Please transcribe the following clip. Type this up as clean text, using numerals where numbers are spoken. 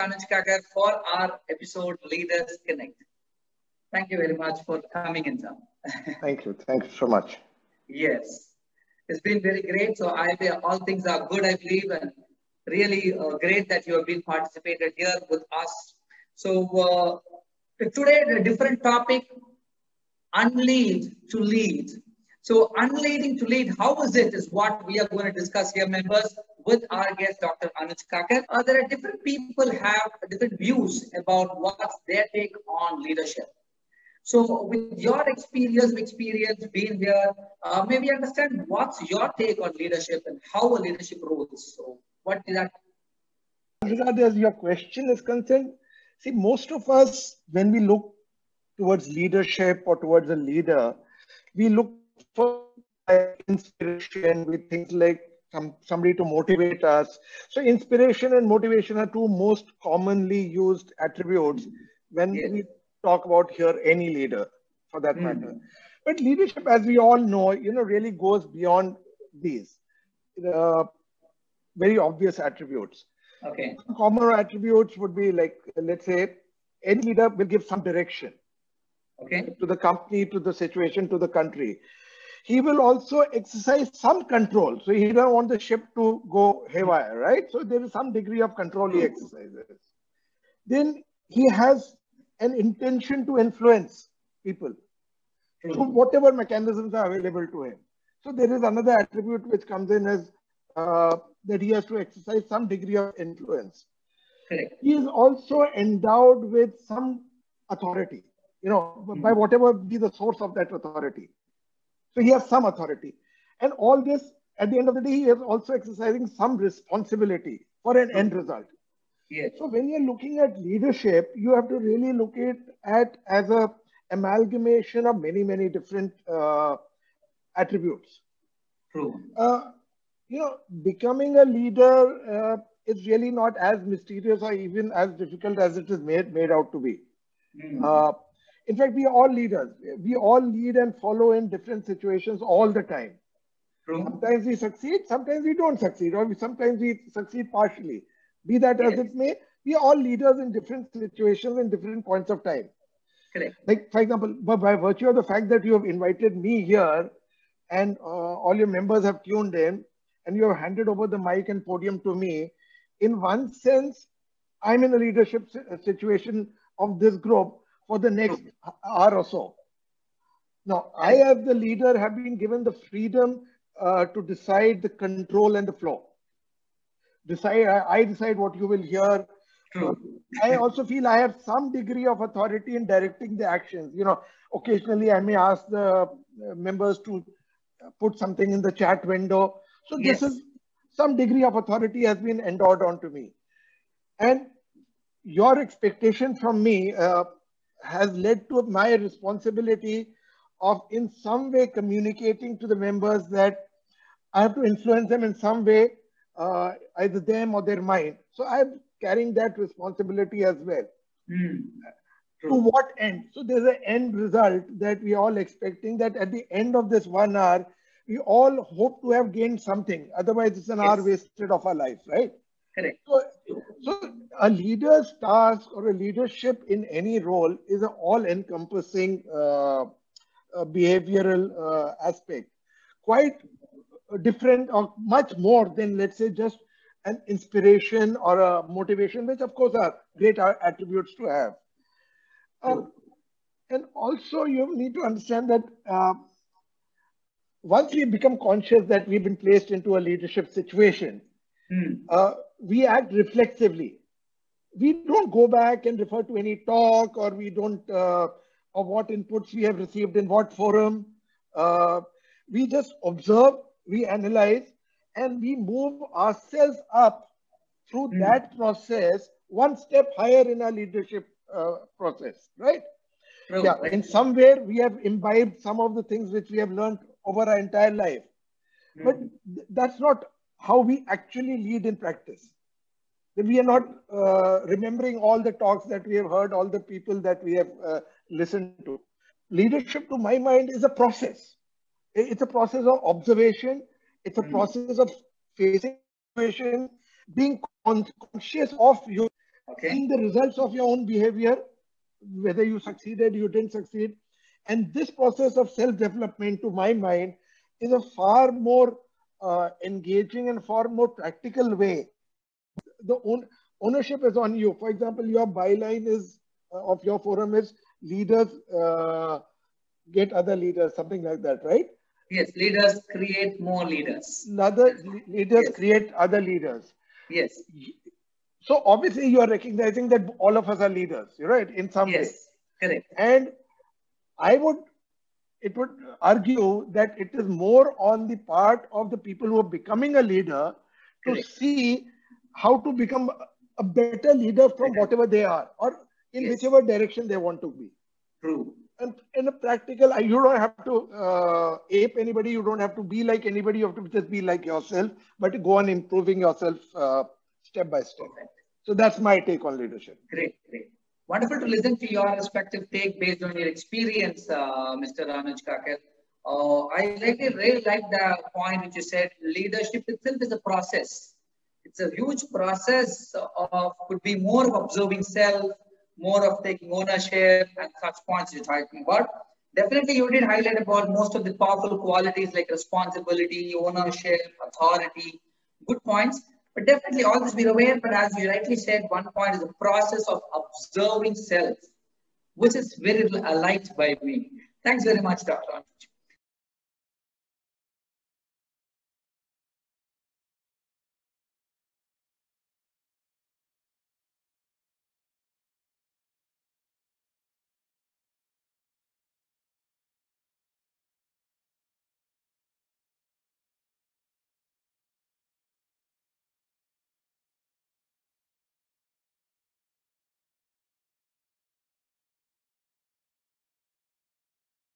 Anuj Kakar for our episode Leaders Connect. Thank you very much for coming in, sir. Thank you. Thank you so much. Yes, it's been very great. So all things are good, I believe, and really great that you have been participated here with us. So today, a different topic: unlead to lead. So, unleading to lead, how is it? Is what we are going to discuss here, members, with our guest, Dr. Anuj Kakar. There are different people have different views about what's their take on leadership. So, with your experience being here, maybe understand what's your take on leadership and how a leadership rules. So, what is that? As regard as your question is concerned, see, most of us, when we look towards leadership or towards a leader, we look for like inspiration with things like somebody to motivate us. So inspiration and motivation are two most commonly used attributes when we talk about here any leader for that matter. But leadership, as we all know, really goes beyond these very obvious attributes. Okay. Common attributes would be like, let's say, any leader will give some direction to the company, to the situation, to the country. He will also exercise some control. So he doesn't want the ship to go haywire, right? So there is some degree of control he exercises. Then he has an intention to influence people through whatever mechanisms are available to him. So there is another attribute which comes in as that he has to exercise some degree of influence. Correct. He is also endowed with some authority, by whatever be the source of that authority. So he has some authority. And all this, at the end of the day, he is also exercising some responsibility for an end result. Yes. So when you're looking at leadership, you have to really look at as a amalgamation of many, many different attributes. True. Becoming a leader is really not as mysterious or even as difficult as it is made out to be. In fact, we are all leaders. We all lead and follow in different situations all the time. True. Sometimes we succeed, sometimes we don't succeed, or sometimes we succeed partially. Be that as it may, we are all leaders in different situations and different points of time. Correct. Like, for example, by virtue of the fact that you have invited me here and all your members have tuned in and you have handed over the mic and podium to me, in one sense, I'm in a leadership situation of this group for the next hour or so. Now, I as the leader have been given the freedom to decide the control and the flow. I decide what you will hear. I also feel I have some degree of authority in directing the actions. Occasionally I may ask the members to put something in the chat window. So this is some degree of authority has been endowed onto me. And your expectation from me has led to my responsibility of in some way communicating to the members that I have to influence them in some way, either them or their mind. So I'm carrying that responsibility as well. To what end? So there's an end result that we are all expecting, that at the end of this 1 hour, we all hope to have gained something. Otherwise, it's an hour wasted of our life, right? Correct. So a leader's task or a leadership in any role is an all-encompassing behavioral aspect. Quite different or much more than, let's say, just an inspiration or a motivation, which of course are great attributes to have. And also you need to understand that once we become conscious that we've been placed into a leadership situation, we act reflexively. We don't go back and refer to any talk, or we don't, or what inputs we have received in what forum. We just observe, we analyze, and we move ourselves up through that process, one step higher in our leadership process, right? In some way, we have imbibed some of the things which we have learned over our entire life. But that's not how we actually lead in practice. We are not remembering all the talks that we have heard, all the people that we have listened to. Leadership, to my mind, is a process. It's a process of observation. It's a process of facing situations, being conscious of your Okay. seeing the results of your own behavior, whether you succeeded, you didn't succeed. And this process of self-development, to my mind, is a far more engaging and far more practical way. The ownership is on you. For example, your byline is of your forum is leaders get other leaders, something like that, right? Yes, leaders create more leaders. Leaders create other leaders. Yes. So obviously you are recognizing that all of us are leaders, right? In some way. Yes, correct. And it would argue that it is more on the part of the people who are becoming a leader to see how to become a better leader from whatever they are, or in whichever direction they want to be. True. And in a practical, you don't have to ape anybody. You don't have to be like anybody. You have to just be like yourself, but go on improving yourself step by step. Perfect. So that's my take on leadership. Great, great. Wonderful to listen to your respective take based on your experience, Mr. Anuj Kakar. I really like the point which you said, leadership itself is a process. It's a huge process of, could be more of observing self, more of taking ownership and such points you're talking about. Definitely you did highlight about most of the powerful qualities like responsibility, ownership, authority, good points. But definitely all this we're aware, but as you rightly said, one point is the process of observing self, which is very liked by me. Thanks very much, Dr. Anuj.